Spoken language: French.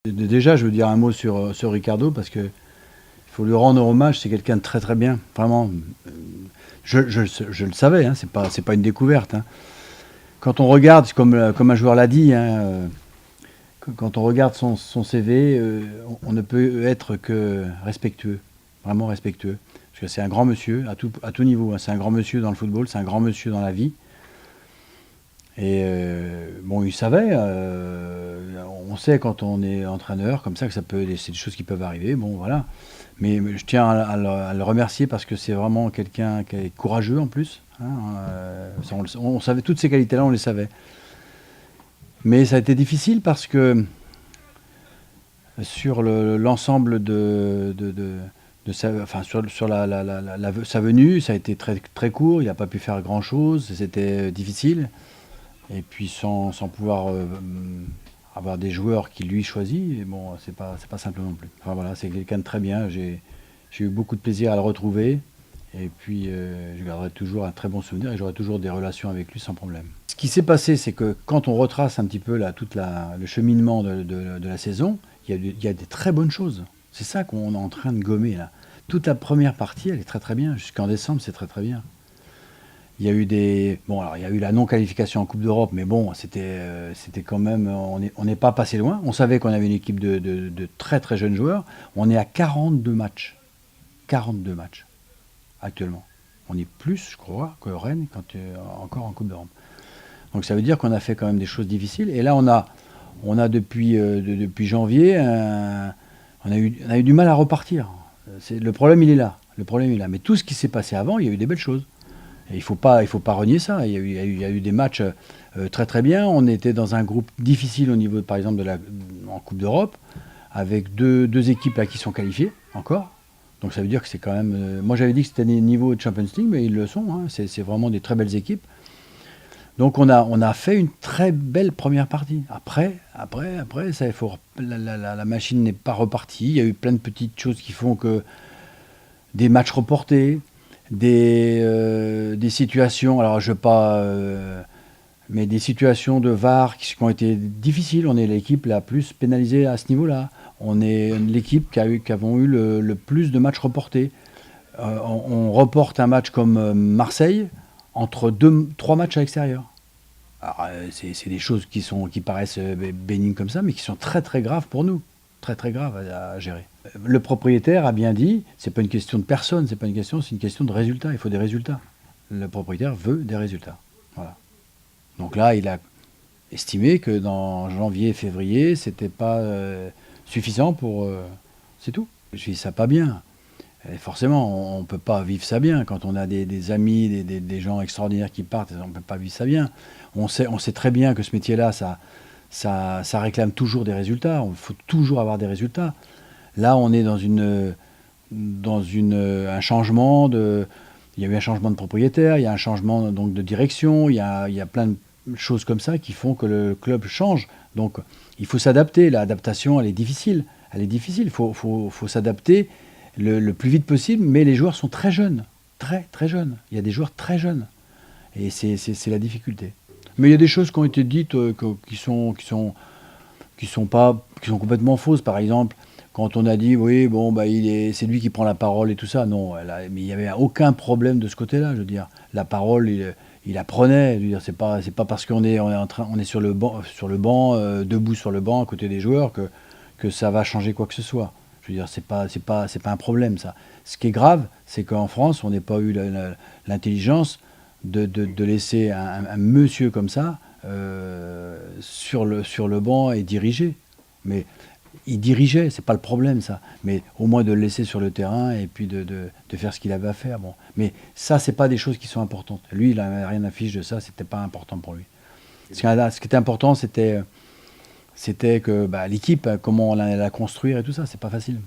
Déjà, je veux dire un mot sur Ricardo parce que il faut lui rendre hommage. C'est quelqu'un de très très bien, vraiment. Je le savais, hein, c'est pas une découverte, hein. Quand on regarde, comme un joueur l'a dit, hein, quand on regarde son CV, on ne peut être que respectueux, vraiment respectueux. Parce que c'est un grand monsieur à tout niveau, hein. C'est un grand monsieur dans le football, c'est un grand monsieur dans la vie. Et bon, il savait, on sait quand on est entraîneur comme ça que c'est des choses qui peuvent arriver, bon voilà. Mais je tiens à le remercier parce que c'est vraiment quelqu'un qui est courageux en plus, hein, ça, on savait toutes ces qualités-là, on les savait. Mais ça a été difficile parce que sur l'ensemble de sa, enfin sur sa venue, ça a été très, très court, il n'a pas pu faire grand-chose, c'était difficile. Et puis sans pouvoir avoir des joueurs qui lui choisit, et bon, c'est pas simple non plus. Enfin voilà, c'est quelqu'un de très bien. J'ai eu beaucoup de plaisir à le retrouver. Et puis je garderai toujours un très bon souvenir et j'aurai toujours des relations avec lui sans problème. Ce qui s'est passé, c'est que quand on retrace un petit peu le cheminement de la saison, il y a des très bonnes choses. C'est ça qu'on est en train de gommer là. Toute la première partie, elle est très très bien. Jusqu'en décembre, c'est très très bien. Il y a eu bon, alors il y a eu la non-qualification en Coupe d'Europe, mais bon, c'était quand même, on n'est pas passé loin. On savait qu'on avait une équipe de très très jeunes joueurs. On est à 42 matchs. 42 matchs, actuellement. On est plus, je crois, que Rennes, encore en Coupe d'Europe. Donc ça veut dire qu'on a fait quand même des choses difficiles. Et là, on a depuis janvier, on a eu du mal à repartir. Le problème, il est là. Le problème, il est là. Mais tout ce qui s'est passé avant, il y a eu des belles choses. Et il faut pas renier ça. Il y a eu des matchs très très bien. On était dans un groupe difficile au niveau, par exemple, en Coupe d'Europe, avec deux équipes là, qui sont qualifiées encore. Donc ça veut dire que c'est quand même. Moi j'avais dit que c'était des niveaux de Champions League, mais ils le sont, hein. C'est vraiment des très belles équipes. Donc on a fait une très belle première partie. Après, ça, la machine n'est pas repartie. Il y a eu plein de petites choses qui font que des matchs reportés, des situations, alors je veux pas, mais des situations de VAR qui ont été difficiles. On est l'équipe la plus pénalisée à ce niveau-là. On est l'équipe qui avons eu le plus de matchs reportés. On reporte un match comme Marseille entre trois matchs à l'extérieur. Alors, c'est des choses qui paraissent bénignes comme ça, mais qui sont très très graves pour nous, très très graves à gérer. Le propriétaire a bien dit, c'est pas une question de personne, c'est une question de résultats. Il faut des résultats. Le propriétaire veut des résultats. Voilà. Donc là, il a estimé que dans janvier, février, c'était pas suffisant pour. C'est tout. Je dis ça pas bien. Et forcément, on ne peut pas vivre ça bien. Quand on a des amis, des gens extraordinaires qui partent, on ne peut pas vivre ça bien. On sait très bien que ce métier-là, ça réclame toujours des résultats. Il faut toujours avoir des résultats. Là, on est un changement il y a eu un changement de propriétaire, il y a un changement donc de direction, il y a plein de choses comme ça qui font que le club change. Donc, il faut s'adapter. L'adaptation, elle est difficile. Elle est difficile. Il faut s'adapter le plus vite possible, mais les joueurs sont très jeunes, très très jeunes. Il y a des joueurs très jeunes, et c'est la difficulté. Mais il y a des choses qui ont été dites qui sont complètement fausses. Par exemple, quand on a dit oui, bon, bah, c'est lui qui prend la parole et tout ça, non, mais il n'y avait aucun problème de ce côté-là. Je veux dire, la parole, il la prenait. Je veux dire, c'est pas parce on est sur le banc, debout sur le banc à côté des joueurs que ça va changer quoi que ce soit. Je veux dire, c'est pas un problème, ça. Ce qui est grave, c'est qu'en France, on n'ait pas eu l'intelligence de laisser un monsieur comme ça sur le banc et diriger. Mais il dirigeait, c'est pas le problème, ça. Mais au moins de le laisser sur le terrain et puis de faire ce qu'il avait à faire. Bon. Mais ça, c'est pas des choses qui sont importantes. Lui, il n'avait rien à fiche de ça, c'était pas important pour lui. Ce qui était important, c'était que l'équipe, comment on allait la construire et tout ça, c'est pas facile.